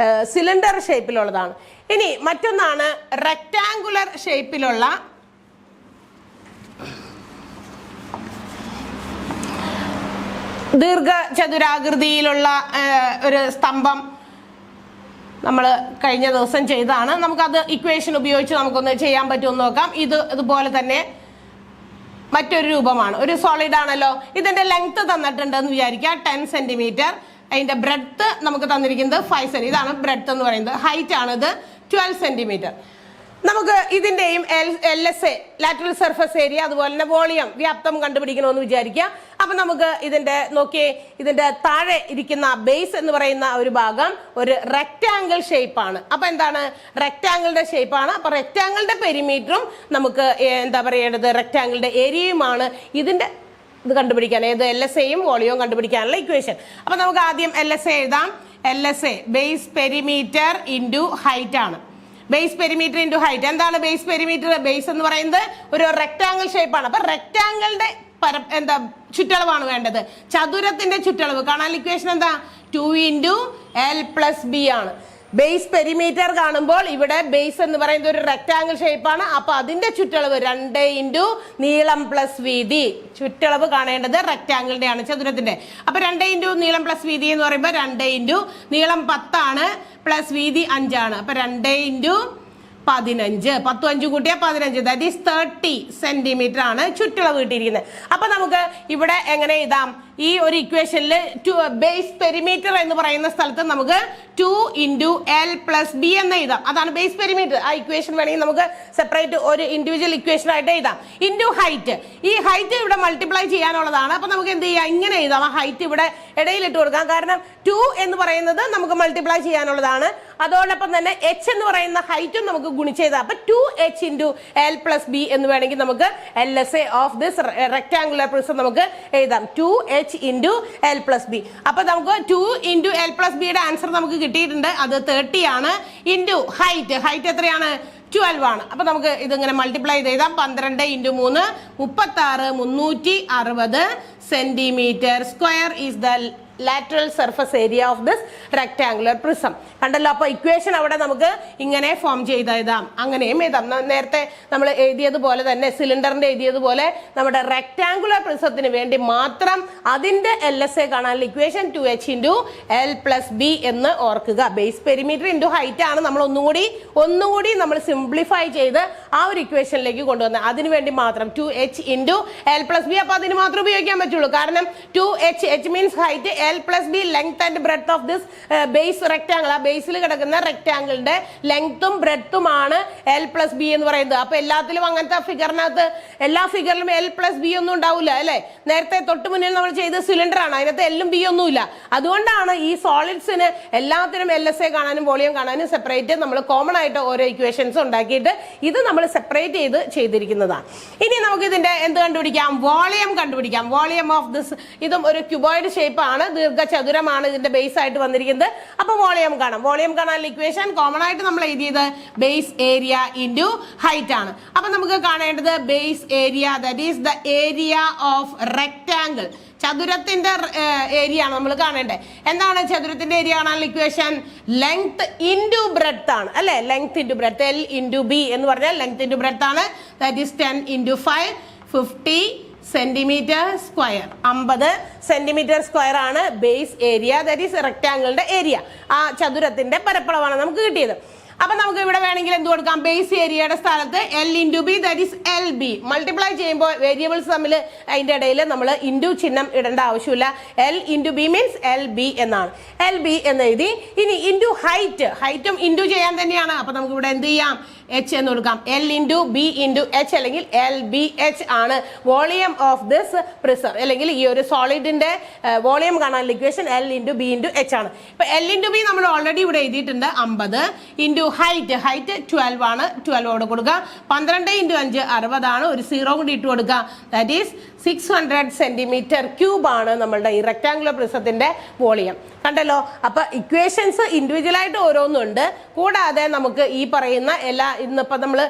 സിലിണ്ടർ ഷേപ്പിലുള്ളതാണ്. ഇനി മറ്റൊന്നാണ് റെക്ടാങ്കുലർ ഷേപ്പിലുള്ള ദീർഘചതുരാകൃതിയിലുള്ള ഒരു സ്തംഭം നമ്മൾ കഴിഞ്ഞ ദിവസം ചെയ്തതാണ്. നമുക്കത് ഇക്വേഷൻ ഉപയോഗിച്ച് നമുക്കൊന്ന് ചെയ്യാൻ പറ്റുമെന്ന് നോക്കാം. ഇതുപോലെ തന്നെ മറ്റൊരു രൂപമാണ്, ഒരു സോളിഡ് ആണല്ലോ. ഇതിന്റെ ലെങ്ത് തന്നിട്ടുണ്ടെന്ന് വിചാരിക്കുക 10 സെന്റിമീറ്റർ. അതിന്റെ ബ്രെഡ്ത്ത് നമുക്ക് തന്നിരിക്കുന്നത് 5 സെന്റിമീറ്റർ. ഇതാണ് ബ്രെഡ്ത്ത് എന്ന് പറയുന്നത്. ഹൈറ്റ് ആണിത് 12 സെന്റിമീറ്റർ. നമുക്ക് ഇതിന്റെയും LSA ലാറ്ററൽ സർഫസ് ഏരിയ അതുപോലെ തന്നെ വോളിയം വ്യാപ്തം കണ്ടുപിടിക്കണമെന്ന് വിചാരിക്കുക. അപ്പൊ നമുക്ക് ഇതിന്റെ നോക്കിയേ, ഇതിന്റെ താഴെ ഇരിക്കുന്ന ബേസ് എന്ന് പറയുന്ന ഒരു ഭാഗം ഒരു റെക്ടാങ്കിൾ ഷേപ്പ് ആണ്. അപ്പൊ എന്താണ്, റെക്ടാങ്കിളിന്റെ ഷേപ്പ് ആണ്. അപ്പൊ റെക്ടാങ്കിളിന്റെ പെരിമീറ്ററും നമുക്ക് എന്താ പറയേണ്ടത്, റെക്ടാങ്കിളിന്റെ ഏരിയയുമാണ് ഇതിന്റെ ഇത് കണ്ടുപിടിക്കാൻ, ഏത് LSAയും വോളിയവും കണ്ടുപിടിക്കാനുള്ള ഇക്വേഷൻ. അപ്പൊ നമുക്ക് ആദ്യം LSA എഴുതാം. LSA base perimeter into height ആണ്. Base perimeter into height. എന്താണ് ബേസ് പെരിമീറ്റർ? ബേസ് എന്ന് പറയുന്നത് ഒരു റെക്ടാങ്കിൾ ഷേപ്പ് ആണ്. അപ്പൊ റെക്ടാങ്കിളിന്റെ എന്താ ചുറ്റളവാണ് വേണ്ടത്. ചതുരത്തിന്റെ ചുറ്റളവ് കാണാൻ ഇക്വേഷൻ എന്താ, 2 × L + B ആണ്. ബേസ് പെരിമീറ്റർ കാണുമ്പോൾ ഇവിടെ ബേസ് എന്ന് പറയുന്നത് ഒരു റെക്ടാങ്കിൾ ഷേപ്പ് ആണ്. അപ്പൊ അതിന്റെ ചുറ്റളവ് 2 × നീളം + വീതി. ചുറ്റളവ് കാണേണ്ടത് റെക്ടാങ്കിളിന്റെ ആണ്, ചതുരത്തിന്റെ. അപ്പൊ 2 × നീളം + വീതി എന്ന് പറയുമ്പോൾ 2 × നീളം 10 ആണ് + വീതി 5 ആണ്. അപ്പൊ 2 × 15, 10 5 കൂട്ടിയ 15, ദാറ്റ് ഈസ് 30 സെന്റിമീറ്റർ ആണ് ചുറ്റളവ് കിട്ടിയിരിക്കുന്നത്. അപ്പൊ നമുക്ക് ഇവിടെ എങ്ങനെ എഴുതാം, ഈ ഒരു ഇക്വേഷനിൽ ബേസ് പെരിമീറ്റർ എന്ന് പറയുന്ന സ്ഥലത്ത് നമുക്ക് 2 × L + B എന്ന് എഴുതാം. അതാണ് ബേസ് പെരിമീറ്റർ. ആ ഇക്വേഷൻ വേണമെങ്കിൽ നമുക്ക് സെപ്പറേറ്റ് ഒരു ഇൻഡിവിജ്വൽ ഇക്വേഷൻ ആയിട്ട് എഴുതാം. Into height. ഈ ഹൈറ്റ് ഇവിടെ മൾട്ടിപ്ലൈ ചെയ്യാനുള്ളതാണ്. അപ്പൊ നമുക്ക് എന്ത് ചെയ്യാം, ഇങ്ങനെ എഴുതാം. ആ ഹൈറ്റ് ഇവിടെ ഇടയിലിട്ട് കൊടുക്കാം. കാരണം 2 എന്ന് പറയുന്നത് നമുക്ക് മൾട്ടിപ്ലൈ ചെയ്യാനുള്ളതാണ്. അതോടൊപ്പം തന്നെ h എന്ന് പറയുന്ന ഹൈറ്റും നമുക്ക് ഗുണിച്ചെഴുതാം. അപ്പൊ 2h × L + B എന്ന് വേണമെങ്കിൽ നമുക്ക് LSA of this rectangular prism നമുക്ക് എഴുതാം. 2h × L + B. അപ്പൊ നമുക്ക് 2 × L + B യുടെ ആൻസർ നമുക്ക് കിട്ടിയിട്ടുണ്ട്. അത് 30 ആണ്. ഇൻറ്റു ഹൈറ്റ് എത്രയാണ്, 12 ആണ്. അപ്പൊ നമുക്ക് ഇതിങ്ങനെ മൾട്ടിപ്ലൈ ചെയ്ത് എഴുതാം. 12 × 3 36, 360 centimetre square is the lateral surface area of this rectangular prism. കണ്ടല്ലോ. അപ്പൊ ഇക്വേഷൻ അവിടെ നമുക്ക് ഇങ്ങനെ ഫോം ചെയ്ത് എഴുതാം, അങ്ങനെയും എഴുതാം. നേരത്തെ നമ്മൾ എഴുതിയതുപോലെ തന്നെ, സിലിണ്ടറിന്റെ എഴുതിയതുപോലെ നമ്മുടെ റെക്ടാങ്കുലർ പ്രിസത്തിന് വേണ്ടി മാത്രം അതിന്റെ LSA കാണാനുള്ള ഇക്വേഷൻ 2h × L + B എന്ന് ഓർക്കുക. ബേസ് പെരിമീറ്റർ ഇൻറ്റു ഹൈറ്റ് ആണ് നമ്മൾ ഒന്നുകൂടി നമ്മൾ സിംപ്ലിഫൈ ചെയ്ത് ആ ഒരു ഇക്വേഷനിലേക്ക് കൊണ്ടുവന്നത്. അതിനു വേണ്ടി മാത്രം 2h × L + B. അപ്പൊ അതിന് മാത്രം ഉപയോഗിക്കാൻ പറ്റുള്ളൂ. കാരണം 2h means height, L + B length and breadth of this base rectangle. ആ ബേസിൽ കിടക്കുന്ന റെക്ടാങ്കിളിന്റെ ലെങ്ത്തും ബ്രെഡ്ത്തുമാണ് L + B എന്ന് പറയുന്നത്. അപ്പൊ എല്ലാത്തിലും അങ്ങനത്തെ ഫിഗറിനകത്ത് എല്ലാ ഫിഗറിലും L + B ഒന്നും ഉണ്ടാവില്ല അല്ലെ. നേരത്തെ തൊട്ട് മുന്നിൽ നമ്മൾ ചെയ്ത സിലിണ്ടർ ആണ്, അതിനകത്ത് L B ഒന്നുമില്ല. അതുകൊണ്ടാണ് ഈ സോളിഡ്സിന് എല്ലാത്തിനും LSA കാണാനും വോളിയം കാണാനും സെപ്പറേറ്റ് നമ്മൾ കോമൺ ആയിട്ട് ഓരോ ഇക്വേഷൻസ് ഉണ്ടാക്കിയിട്ട് ഇത് നമ്മൾ സെപ്പറേറ്റ് ചെയ്തിരിക്കുന്നതാണ്. ഇനി നമുക്ക് ഇതിന്റെ എന്ത് കണ്ടുപിടിക്കാം, വോളിയം കണ്ടുപിടിക്കാം. വോളിയം ഓഫ് ദിസ്, ഇതും ഒരു ക്യൂബോയിഡ് ഷേപ്പ് ആണ്, ദീർഘചതുരമാണ് ഇതിന്റെ ബേസ് ആയിട്ട് വന്നിരിക്കുന്നത്. അപ്പൊ വോളിയം കാണാം. വോളിയം കാണാനുള്ള ഇക്വേഷൻ കോമൺ ആയിട്ട് നമ്മൾ എഴുതിയത് ബേസ് ഏരിയ ഇൻറ്റു ഹൈറ്റ് ആണ്. അപ്പൊ നമുക്ക് കാണേണ്ടത് base area, that is the area of rectangle. ചതുരത്തിന്റെ ഏരിയ ആണ് നമ്മൾ കാണേണ്ടത്. എന്താണ് ചതുരത്തിന്റെ ഏരിയ കാണാനുള്ള ഇക്വേഷൻ? ലെങ്ത് ഇൻറ്റു ബ്രെഡ്ത്ത് ആണ് അല്ലെ. Length into breadth, L × B എന്ന് പറഞ്ഞാൽ ലെങ്ത് ഇൻറ്റു ബ്രെഡ്ത്ത് ആണ്. That is 10 × 5 50 centimetre square. 50 centimetre square ആണ് ബേസ് ഏരിയ, ദാറ്റ് ഈസ് റെക്ടാങ്കിളിന്റെ ഏരിയ. ആ ചതുരത്തിന്റെ പരപ്പളവാണ് നമുക്ക് കിട്ടിയത്. അപ്പൊ നമുക്ക് ഇവിടെ വേണമെങ്കിൽ എന്ത് കൊടുക്കാം, ബേസ് ഏരിയയുടെ സ്ഥലത്ത് L × B that is LB. Multiply ചെയ്യുമ്പോൾ വേരിയബിൾസ് തമ്മിൽ അതിന്റെ ഇടയിൽ നമ്മൾ ഇൻറ്റു ചിഹ്നം ഇടേണ്ട ആവശ്യമില്ല. L × B മീൻസ് LB എന്നാണ്. LB എന്ന് എഴുതി. ഇനി ഇൻറ്റു ഹൈറ്റും ഇൻറ്റു ചെയ്യാൻ തന്നെയാണ്. അപ്പൊ നമുക്ക് ഇവിടെ എന്ത് ചെയ്യാം, H എന്ന് കൊടുക്കാം. L × B × H അല്ലെങ്കിൽ LBH ആണ് വോളിയം ഓഫ് ദിസ് പ്രിസം. അല്ലെങ്കിൽ ഈ ഒരു സോളിഡിന്റെ വോളിയം കാണാനുള്ള ഇക്വേഷൻ L × B × H ആണ്. ഇപ്പൊ L × B നമ്മൾ ഓൾറെഡി ഇവിടെ എഴുതിയിട്ടുണ്ട്. 50 ഇൻറ്റു ഹൈറ്റ് 12 ആണ്. 12 കൊടുക്കുക. 12 × 5 60 ആണ്. ഒരു 0 കൂടി ഇട്ട് കൊടുക്കുക. ദാറ്റ് ഈസ് 600 സെന്റിമീറ്റർ ക്യൂബ് ആണ് നമ്മളുടെ ഈ റെക്ടാങ്കുലർ പ്രിസത്തിന്റെ വോളിയം. കണ്ടല്ലോ. അപ്പൊ ഇക്വേഷൻസ് ഇൻഡിവിജ്വൽ ആയിട്ട് ഓരോന്നുണ്ട്. കൂടാതെ നമുക്ക് ഈ പറയുന്ന ഇന്നിപ്പോ നമ്മൾ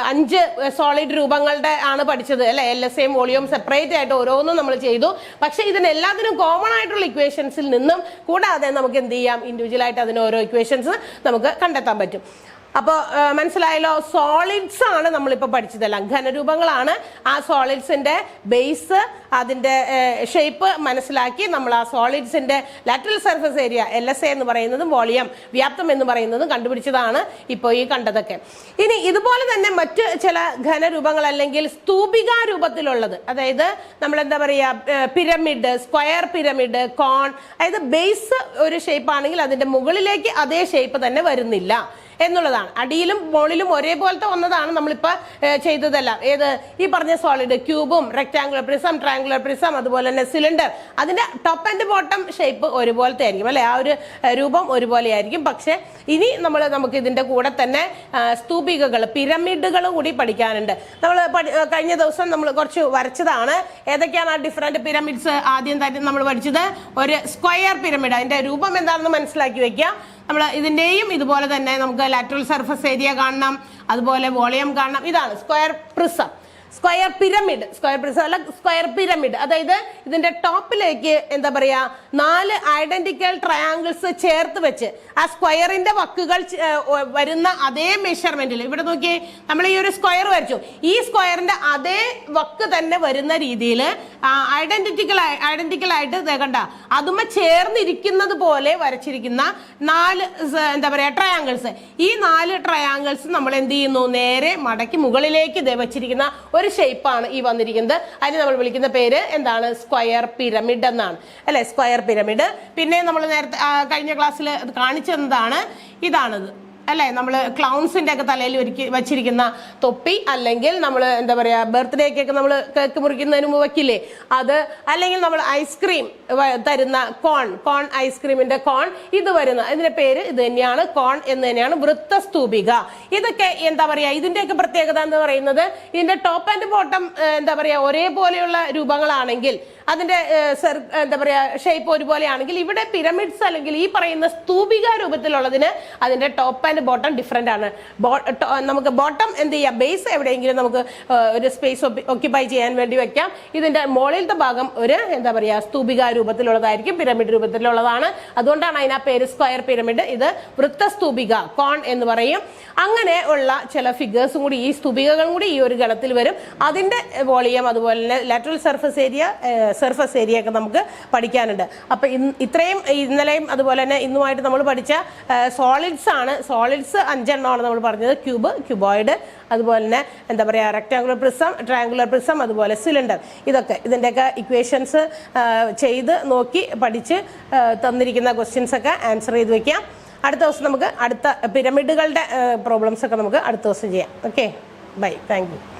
5 സോളിഡ് രൂപങ്ങളുടെ ആണ് പഠിച്ചത് അല്ലെ. LSAയും വോളിയവും സെപ്പറേറ്റ് ആയിട്ട് ഓരോന്നും നമ്മൾ ചെയ്തു. പക്ഷെ ഇതിനെല്ലാത്തിനും കോമൺ ആയിട്ടുള്ള ഇക്വേഷൻസിൽ നിന്നും കൂടാതെ നമുക്ക് എന്ത് ചെയ്യാം, ഇൻഡിവിജ്വൽ ആയിട്ട് അതിന് ഓരോ ഇക്വേഷൻസ് നമുക്ക് കണ്ടെത്താൻ പറ്റും. അപ്പോൾ മനസ്സിലായല്ലോ. സോളിഡ്സ് ആണ് നമ്മളിപ്പോൾ പഠിച്ചതെല്ലാം, ഘനരൂപങ്ങളാണ്. ആ സോളിഡ്സിന്റെ ബേസ്, അതിന്റെ ഷേപ്പ് മനസ്സിലാക്കി നമ്മൾ ആ സോളിഡ്സിന്റെ ലാറ്ററൽ സർഫസ് ഏരിയ LSA എന്ന് പറയുന്നതും വോളിയം വ്യാപ്തം എന്ന് പറയുന്നതും കണ്ടുപിടിച്ചതാണ് ഇപ്പോൾ ഈ കണ്ടതൊക്കെ. ഇനി ഇതുപോലെ തന്നെ മറ്റ് ചില ഘനരൂപങ്ങൾ അല്ലെങ്കിൽ സ്തൂപിക രൂപത്തിലുള്ളത്, അതായത് നമ്മൾ എന്താ പറയുക, പിരമിഡ്, സ്ക്വയർ പിരമിഡ്, കോൺ, അതായത് ബേസ് ഒരു ഷേപ്പ് ആണെങ്കിൽ അതിന്റെ മുകളിലേക്ക് അതേ ഷേപ്പ് തന്നെ വരുന്നില്ല. എന്നുള്ളതാണ്. അടിയിലും മുകളിലും ഒരേപോലത്തെ ഒന്നതാണ് നമ്മളിപ്പോൾ ചെയ്തതെല്ലാം. ഏത് ഈ പറഞ്ഞ സോളിഡ് ക്യൂബും റെക്ടാങ്കുലർ പ്രിസം, ട്രയാങ്കുലർ പ്രിസം, അതുപോലെ തന്നെ സിലിണ്ടർ, അതിന്റെ ടോപ്പ് ആൻഡ് ബോട്ടം ഷേപ്പ് ഒരുപോലത്തെ ആയിരിക്കും അല്ലെ, ആ ഒരു രൂപം ഒരുപോലെ ആയിരിക്കും. പക്ഷെ ഇനി നമുക്ക് ഇതിന്റെ കൂടെ തന്നെ സ്തൂപികകൾ, പിരമിഡുകൾ കൂടി പഠിക്കാനുണ്ട്. നമ്മൾ കഴിഞ്ഞ ദിവസം നമ്മൾ കുറച്ച് വരച്ചതാണ്. ഏതൊക്കെയാണ് ആ ഡിഫറെന്റ് പിരമിഡ്സ്? ആദ്യം തന്നെ നമ്മൾ പഠിച്ചത് ഒരു സ്ക്വയർ പിരമിഡ്. അതിന്റെ രൂപം എന്താണെന്ന് മനസ്സിലാക്കി വെക്കുക. നമ്മൾ ഇതിന്റെയും ഇതുപോലെ തന്നെ നമുക്ക് ലാറ്ററൽ സർഫസ് ഏരിയ കാണണം, അതുപോലെ വോളിയം കാണണം. ഇതാണ് square prism, square pyramid. Square prism അല്ല, സ്ക്വയർ പിരമിഡ്. അതായത് ഇതിന്റെ ടോപ്പിലേക്ക് എന്താ പറയാ, 4 ഐഡന്റിക്കൽ ട്രയാങ്കിൾസ് ചേർത്ത് വെച്ച് ആ സ്ക്വയറിന്റെ വക്കുകൾ വരുന്ന അതേ മെഷർമെന്റിൽ, ഇവിടെ നോക്കിയേ, നമ്മൾ ഈ ഒരു സ്ക്വയർ വരച്ചു, ഈ സ്ക്വയറിന്റെ അതേ വക്ക് തന്നെ വരുന്ന രീതിയിൽ ഐഡന്റിക്കൽ ആയിട്ട് കണ്ട അതുമ്മ ചേർന്നിരിക്കുന്നത് പോലെ വരച്ചിരിക്കുന്ന 4 എന്താ പറയാ ട്രയാങ്കിൾസ്. ഈ 4 ട്രയാങ്കിൾസ് നമ്മൾ എന്ത് ചെയ്യുന്നു, നേരെ മടക്കി മുകളിലേക്ക് വെച്ചിരിക്കുന്ന ഒരു ഷേപ്പാണ് ഈ വന്നിരിക്കുന്നത്. അതിന് നമ്മൾ വിളിക്കുന്ന പേര് എന്താണ്? സ്ക്വയർ പിരമിഡ് എന്നാണ് അല്ലെ, സ്ക്വയർ പിരമിഡ്. പിന്നെ നമ്മൾ നേരത്തെ കഴിഞ്ഞ ക്ലാസ്സിൽ കാണിച്ചതാണ്, ഇതാണിത് അല്ലെ, നമ്മൾ ക്ലൗൺസിന്റെ ഒക്കെ തലയിൽ വെച്ചിരിക്കുന്ന തൊപ്പി, അല്ലെങ്കിൽ നമ്മൾ എന്താ പറയാ ബർത്ത്ഡേക്കൊക്കെ നമ്മൾ കേക്ക് മുറിക്കുന്നതിന് മുമ്പ് വെക്കില്ലേ അത്, അല്ലെങ്കിൽ നമ്മൾ ഐസ്ക്രീം തരുന്ന കോൺ ഐസ്ക്രീമിന്റെ കോൺ, ഇത് വരുന്ന ഇതിന്റെ പേര് ഇത് തന്നെയാണ്, കോൺ എന്ന് തന്നെയാണ്, വൃത്തസ്തൂപിക. ഇതൊക്കെ എന്താ പറയാ, ഇതിന്റെയൊക്കെ പ്രത്യേകത എന്ന് പറയുന്നത് ഇതിന്റെ ടോപ്പ് ആൻഡ് ബോട്ടം എന്താ പറയാ ഒരേപോലെയുള്ള രൂപങ്ങളാണെങ്കിൽ, അതിന്റെ എന്താ പറയാ ഷേപ്പ് ഒരുപോലെയാണെങ്കിൽ, ഇവിടെ പിരമിഡ്സ് അല്ലെങ്കിൽ ഈ പറയുന്ന സ്തൂപിക രൂപത്തിലുള്ളതിന് അതിന്റെ ടോപ്പ് ആൻഡ് ബോട്ടം ഡിഫറെന്റ് ആണ്. നമുക്ക് ബോട്ടം എന്ത് ചെയ്യാം, ബേസ് എവിടെയെങ്കിലും നമുക്ക് ഒരു സ്പേസ് ഓക്യുപ്പൈ ചെയ്യാൻ വേണ്ടി വെക്കാം. ഇതിന്റെ മുകളിലത്തെ ഭാഗം ഒരു എന്താ പറയാ സ്തൂപിക രൂപത്തിലുള്ളതായിരിക്കും, പിരമിഡ് രൂപത്തിലുള്ളതാണ്. അതുകൊണ്ടാണ് അതിനാ പേര് സ്ക്വയർ പിരമിഡ്. ഇത് വൃത്തസ്തൂപിക, കോൺ എന്ന് പറയും. അങ്ങനെ ഉള്ള ചില ഫിഗേഴ്സും കൂടി, ഈ സ്തൂപികകളും കൂടി ഈ ഒരു ഗണത്തിൽ വരും. അതിന്റെ വോളിയം, അതുപോലെ തന്നെ ലാറ്ററൽ സർഫസ് ഏരിയ ഒക്കെ നമുക്ക് പഠിക്കാനുണ്ട്. അപ്പൊ ഇത്രയും ഇന്നലെയും അതുപോലെ തന്നെ ഇന്നുമായിട്ട് നമ്മൾ പഠിച്ച സോളിഡ്സ് ആണ്. സോളിഡ്സ് 5 എണ്ണമാണ് നമ്മൾ പറഞ്ഞത്. ക്യൂബോയിഡ്, അതുപോലെ തന്നെ എന്താ പറയുക റെക്ടാങ്കുലർ പ്രിസം, ട്രയാങ്കുലർ പ്രിസം, അതുപോലെ സിലിണ്ടർ. ഇതിൻ്റെയൊക്കെ ഇക്വേഷൻസ് ചെയ്ത് നോക്കി പഠിച്ച് തന്നിരിക്കുന്ന ക്വസ്റ്റ്യൻസ് ഒക്കെ ആൻസർ ചെയ്ത് വെക്കാം. അടുത്ത ദിവസം നമുക്ക് അടുത്ത പിരമിഡുകളുടെ പ്രോബ്ലംസ് ഒക്കെ നമുക്ക് അടുത്ത ദിവസം ചെയ്യാം. Okay, bye, thank U.